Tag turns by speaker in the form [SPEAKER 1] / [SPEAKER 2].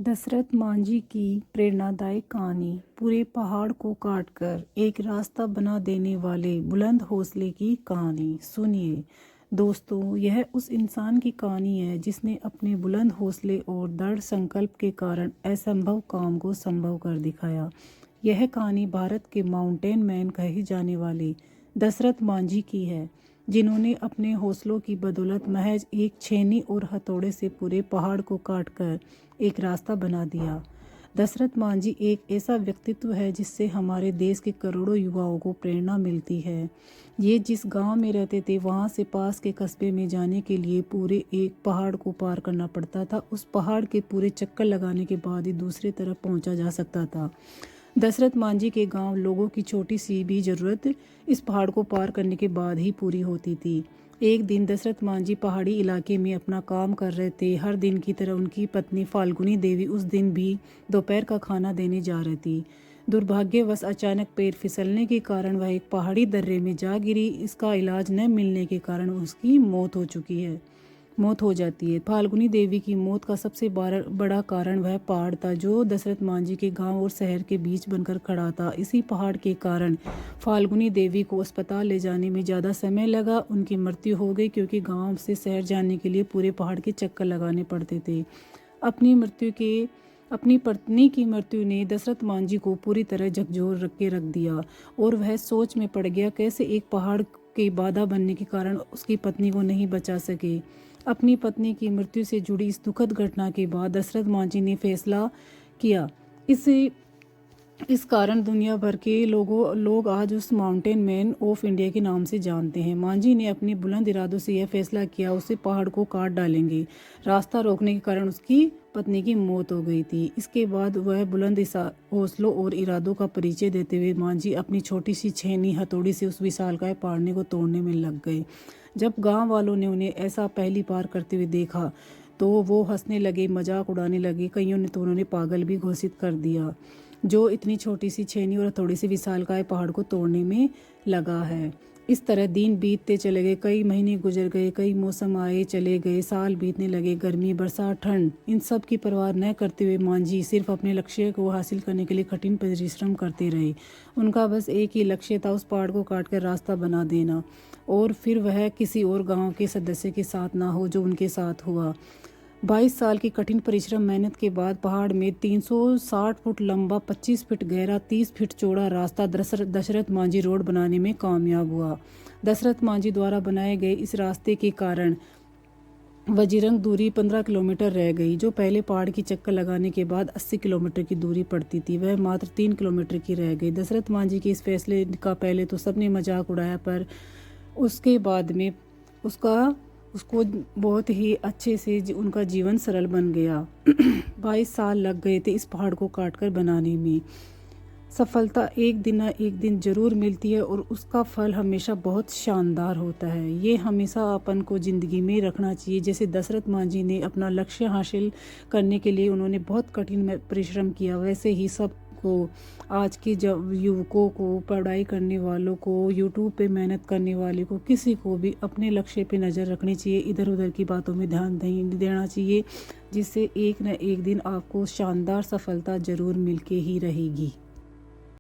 [SPEAKER 1] दशरथ मांझी की प्रेरणादायक कहानी पूरे पहाड़ को काटकर एक रास्ता बना देने वाले बुलंद हौसले की कहानी। सुनिए दोस्तों, यह उस इंसान की कहानी है जिसने अपने बुलंद हौसले और दृढ़ संकल्प के कारण असंभव काम को संभव कर दिखाया। यह कहानी भारत के माउंटेन मैन कहे जाने वाले दशरथ मांझी की है, जिन्होंने अपने हौसलों की बदौलत महज एक छेनी और हथौड़े से पूरे पहाड़ को काटकर एक रास्ता बना दिया। दशरथ मांझी एक ऐसा व्यक्तित्व है जिससे हमारे देश के करोड़ों युवाओं को प्रेरणा मिलती है। ये जिस गांव में रहते थे, वहां से पास के कस्बे में जाने के लिए पूरे एक पहाड़ को पार करना पड़ता था। उस पहाड़ के पूरे चक्कर लगाने के बाद ही दूसरी तरफ पहुंचा जा सकता था। दशरथ मांझी के गांव लोगों की छोटी सी भी ज़रूरत इस पहाड़ को पार करने के बाद ही पूरी होती थी। एक दिन दशरथ मांझी पहाड़ी इलाके में अपना काम कर रहे थे। हर दिन की तरह उनकी पत्नी फाल्गुनी देवी उस दिन भी दोपहर का खाना देने जा रही थी। दुर्भाग्यवश अचानक पैर फिसलने के कारण वह एक पहाड़ी दर्रे में जा गिरी। इसका इलाज न मिलने के कारण उसकी मौत हो जाती है। फाल्गुनी देवी की मौत का सबसे बड़ा कारण वह पहाड़ था जो दशरथ मांझी के गांव और शहर के बीच बनकर खड़ा था। इसी पहाड़ के कारण फाल्गुनी देवी को अस्पताल ले जाने में ज़्यादा समय लगा। उनकी मृत्यु हो गई क्योंकि गांव से शहर जाने के लिए पूरे पहाड़ के चक्कर लगाने पड़ते थे। अपनी पत्नी की मृत्यु ने दशरथ मांझी को पूरी तरह झकझोर रख दिया और वह सोच में पड़ गया कैसे एक पहाड़ के बाधा बनने के कारण उसकी पत्नी को नहीं बचा सके। अपनी पत्नी की मृत्यु से जुड़ी इस दुखद घटना के बाद दशरथ मांझी ने फैसला किया। इस कारण दुनिया भर के लोग आज उस माउंटेन मैन ऑफ इंडिया के नाम से जानते हैं। मांझी ने अपने बुलंद इरादों से यह फैसला किया, उसे पहाड़ को काट डालेंगे। रास्ता रोकने के कारण उसकी पत्नी की मौत हो गई थी। इसके बाद वह बुलंद हौसलों और इरादों का परिचय देते हुए मांझी अपनी छोटी सी छेनी हथौड़ी से उस विशालकाय पहाड़ को तोड़ने में लग गए। जब गांव वालों ने उन्हें ऐसा पहली बार करते हुए देखा तो वो हंसने लगे, मजाक उड़ाने लगे। कईयों ने तो उन्होंने पागल भी घोषित कर दिया, जो इतनी छोटी सी छेनी और थोड़ी सी विशालकाय पहाड़ को तोड़ने में लगा है। इस तरह दिन बीतते चले गए, कई महीने गुजर गए, कई मौसम आए चले गए, साल बीतने लगे, गर्मी बरसात ठंड, इन सब की परवाह न करते हुए मांझी सिर्फ अपने लक्ष्य को हासिल करने के लिए कठिन परिश्रम करते रहे। उनका बस एक ही लक्ष्य था, उस पहाड़ को काटकर रास्ता बना देना और फिर वह किसी और गाँव के सदस्य के साथ ना हो जो उनके साथ हुआ। 22 साल की कठिन परिश्रम मेहनत के बाद पहाड़ में 360 फुट लंबा, 25 फीट गहरा, 30 फीट चौड़ा रास्ता दशरथ मांझी रोड बनाने में कामयाब हुआ। दशरथ मांझी द्वारा बनाए गए इस रास्ते के कारण वजीरंग दूरी 15 किलोमीटर रह गई, जो पहले पहाड़ की चक्कर लगाने के बाद 80 किलोमीटर की दूरी पड़ती थी, वह मात्र 3 किलोमीटर की रह गई। दशरथ मांझी के इस फैसले का पहले तो सबने मजाक उड़ाया, पर उसके बाद में उसको बहुत ही अच्छे से उनका जीवन सरल बन गया। 22 साल लग गए थे इस पहाड़ को काटकर बनाने में। सफलता एक दिन ना एक दिन जरूर मिलती है और उसका फल हमेशा बहुत शानदार होता है। ये हमेशा अपन को ज़िंदगी में रखना चाहिए। जैसे दशरथ मांझी ने अपना लक्ष्य हासिल करने के लिए उन्होंने बहुत कठिन परिश्रम किया, वैसे ही सबको, आज के जब युवकों को, पढ़ाई करने वालों को, यूट्यूब पे मेहनत करने वाले को, किसी को भी अपने लक्ष्य पे नज़र रखनी चाहिए, इधर उधर की बातों में ध्यान नहीं देना चाहिए, जिससे एक न एक दिन आपको शानदार सफलता ज़रूर मिल के ही रहेगी।